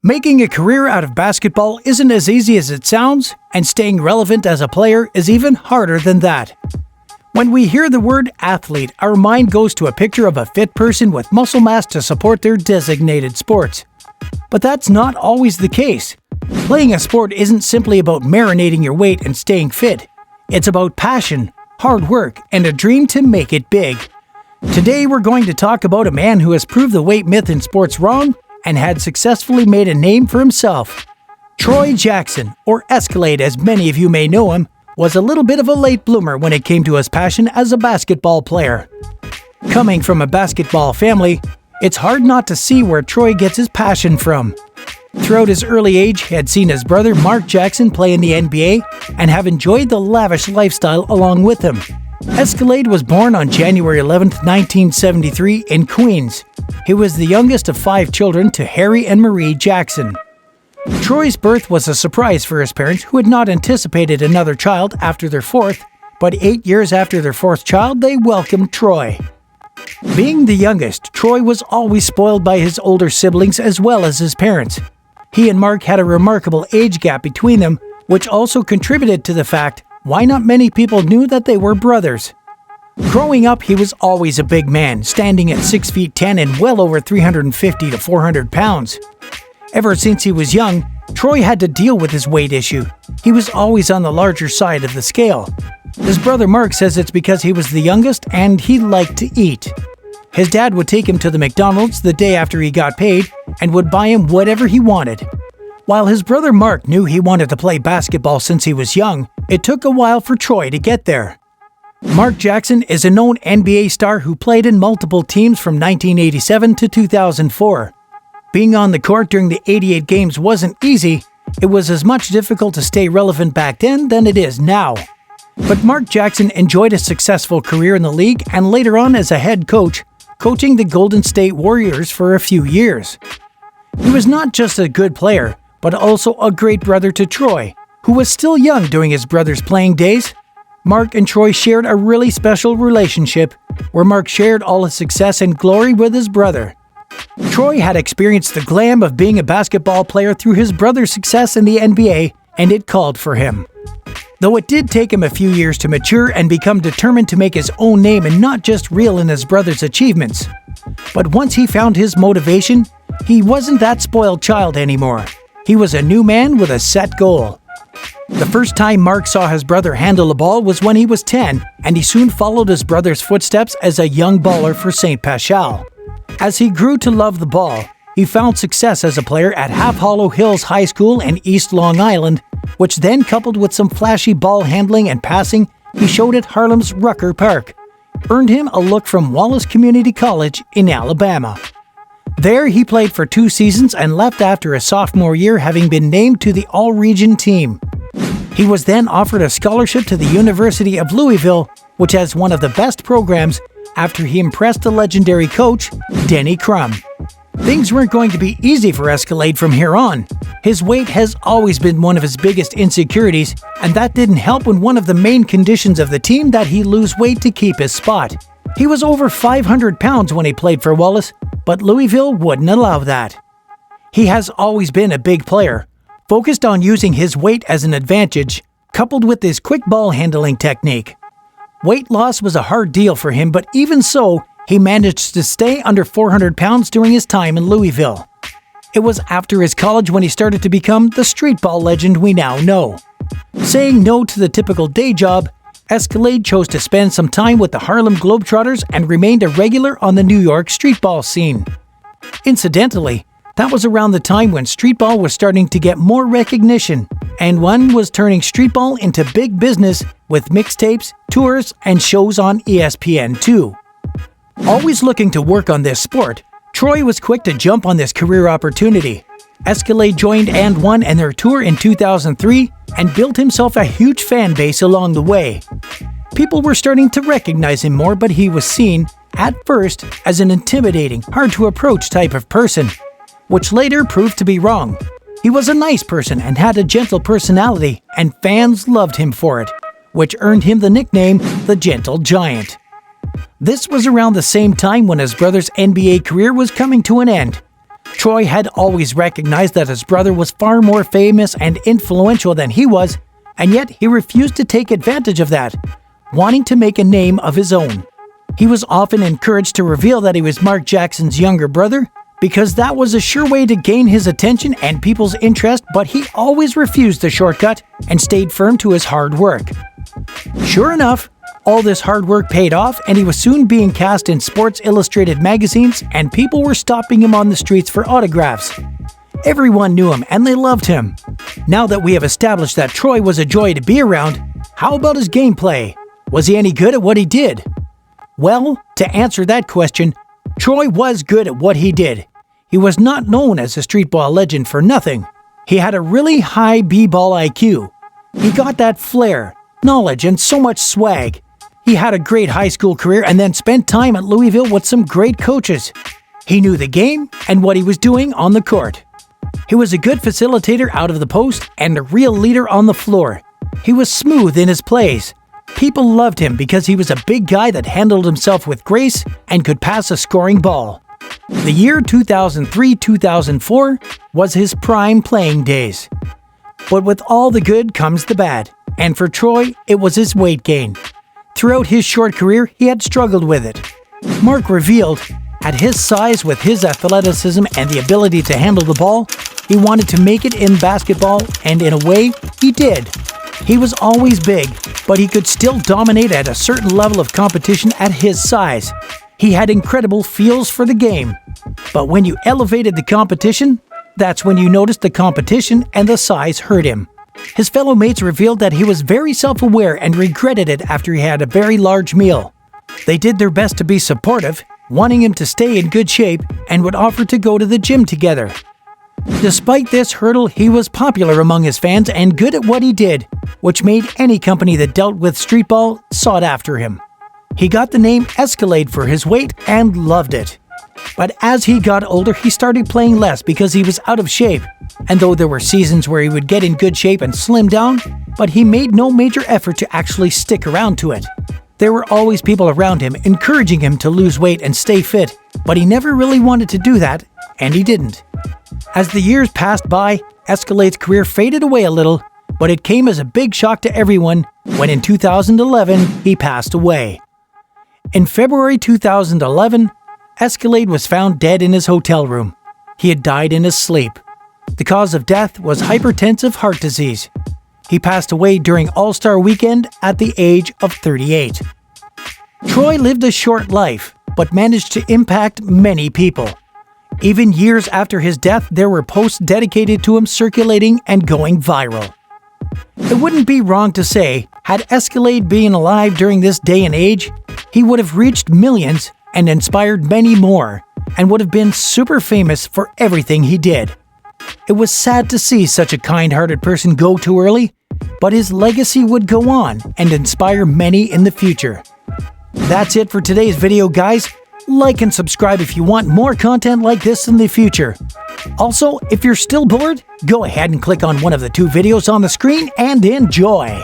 Making a career out of basketball isn't as easy as it sounds, and staying relevant as a player is even harder than that. When we hear the word athlete, our mind goes to a picture of a fit person with muscle mass to support their designated sports. But that's not always the case. Playing a sport isn't simply about marinating your weight and staying fit. It's about passion, hard work, and a dream to make it big. Today we're going to talk about a man who has proved the weight myth in sports wrong and had successfully made a name for himself. Troy Jackson, or Escalade as many of you may know him, was a little bit of a late bloomer when it came to his passion as a basketball player. Coming from a basketball family, it's hard not to see where Troy gets his passion from. Throughout his early age, he had seen his brother Mark Jackson play in the NBA and have enjoyed the lavish lifestyle along with him. Escalade was born on January 11, 1973 in Queens. He was the youngest of 5 children to Harry and Marie Jackson. Troy's birth was a surprise for his parents, who had not anticipated another child after their 4th, but 8 years after their 4th child, they welcomed Troy. Being the youngest, Troy was always spoiled by his older siblings as well as his parents. He and Mark had a remarkable age gap between them, which also contributed to the fact why not many people knew that they were brothers. Growing up, he was always a big man, standing at 6 feet 10 and well over 350 to 400 pounds. Ever since he was young, Troy had to deal with his weight issue. He was always on the larger side of the scale. His brother Mark says it's because he was the youngest and he liked to eat. His dad would take him to the McDonald's the day after he got paid and would buy him whatever he wanted. While his brother Mark knew he wanted to play basketball since he was young, it took a while for Troy to get there. Mark Jackson is a known NBA star who played in multiple teams from 1987 to 2004. Being on the court during the 88 games wasn't easy. It was as much difficult to stay relevant back then than it is now. But Mark Jackson enjoyed a successful career in the league and later on as a head coach, coaching the Golden State Warriors for a few years. He was not just a good player, but also a great brother to Troy, who was still young during his brother's playing days. Mark and Troy shared a really special relationship, where Mark shared all his success and glory with his brother. Troy had experienced the glam of being a basketball player through his brother's success in the NBA, and it called for him. Though it did take him a few years to mature and become determined to make his own name and not just reel in his brother's achievements. But once he found his motivation, he wasn't that spoiled child anymore. He was a new man with a set goal. The first time Mark saw his brother handle a ball was when he was 10, and he soon followed his brother's footsteps as a young baller for St. Paschal. As he grew to love the ball, he found success as a player at Half Hollow Hills High School in East Long Island, which then coupled with some flashy ball handling and passing he showed at Harlem's Rucker Park, earned him a look from Wallace Community College in Alabama. There he played for 2 seasons and left after his sophomore year, having been named to the All-Region team. He was then offered a scholarship to the University of Louisville, which has one of the best programs, after he impressed the legendary coach, Denny Crum. Things weren't going to be easy for Escalade from here on. His weight has always been one of his biggest insecurities, and that didn't help when one of the main conditions of the team that he lose weight to keep his spot. He was over 500 pounds when he played for Wallace, but Louisville wouldn't allow that. He has always been a big player, focused on using his weight as an advantage, coupled with his quick ball handling technique. Weight loss was a hard deal for him, but even so, he managed to stay under 400 pounds during his time in Louisville. It was after his college when he started to become the street ball legend we now know. Saying no to the typical day job, Escalade chose to spend some time with the Harlem Globetrotters and remained a regular on the New York streetball scene. Incidentally, that was around the time when streetball was starting to get more recognition, and one was turning streetball into big business with mixtapes, tours, and shows on ESPN2. Always looking to work on this sport, Troy was quick to jump on this career opportunity. Escalade joined And One and their tour in 2003 and built himself a huge fan base along the way. People were starting to recognize him more, but he was seen, at first, as an intimidating, hard-to-approach type of person, which later proved to be wrong. He was a nice person and had a gentle personality, and fans loved him for it, which earned him the nickname the Gentle Giant. This was around the same time when his brother's NBA career was coming to an end. Troy had always recognized that his brother was far more famous and influential than he was, and yet he refused to take advantage of that, wanting to make a name of his own. He was often encouraged to reveal that he was Mark Jackson's younger brother, because that was a sure way to gain his attention and people's interest, but he always refused the shortcut and stayed firm to his hard work. Sure enough, all this hard work paid off, and he was soon being cast in Sports Illustrated magazines, and people were stopping him on the streets for autographs. Everyone knew him and they loved him. Now that we have established that Troy was a joy to be around, how about his gameplay? Was he any good at what he did? Well, to answer that question, Troy was good at what he did. He was not known as a streetball legend for nothing. He had a really high b-ball IQ. He got that flair, knowledge, and so much swag. He had a great high school career and then spent time at Louisville with some great coaches. He knew the game and what he was doing on the court. He was a good facilitator out of the post and a real leader on the floor. He was smooth in his plays. People loved him because he was a big guy that handled himself with grace and could pass a scoring ball. The year 2003-2004 was his prime playing days. But with all the good comes the bad, and for Troy, it was his weight gain. Throughout his short career, he had struggled with it. Mark revealed, at his size with his athleticism and the ability to handle the ball, he wanted to make it in basketball, and in a way, he did. He was always big, but he could still dominate at a certain level of competition at his size. He had incredible feels for the game. But when you elevated the competition, that's when you noticed the competition and the size hurt him. His fellow mates revealed that he was very self-aware and regretted it after he had a very large meal. They did their best to be supportive, wanting him to stay in good shape, and would offer to go to the gym together. Despite this hurdle, he was popular among his fans and good at what he did, which made any company that dealt with streetball sought after him. He got the name Escalade for his weight and loved it. But as he got older, he started playing less because he was out of shape. And though there were seasons where he would get in good shape and slim down, but he made no major effort to actually stick around to it. There were always people around him encouraging him to lose weight and stay fit, but he never really wanted to do that, and he didn't. As the years passed by, Escalade's career faded away a little, but it came as a big shock to everyone when in 2011 he passed away. In February 2011, Escalade was found dead in his hotel room. He had died in his sleep. The cause of death was hypertensive heart disease. He passed away during All-Star Weekend at the age of 38. Troy lived a short life, but managed to impact many people. Even years after his death, there were posts dedicated to him circulating and going viral. It wouldn't be wrong to say, had Escalade been alive during this day and age, he would have reached millions and inspired many more, and would have been super famous for everything he did. It was sad to see such a kind-hearted person go too early, but his legacy would go on and inspire many in the future. That's it for today's video, guys. Like and subscribe if you want more content like this in the future. Also, if you're still bored, go ahead and click on one of the two videos on the screen and enjoy.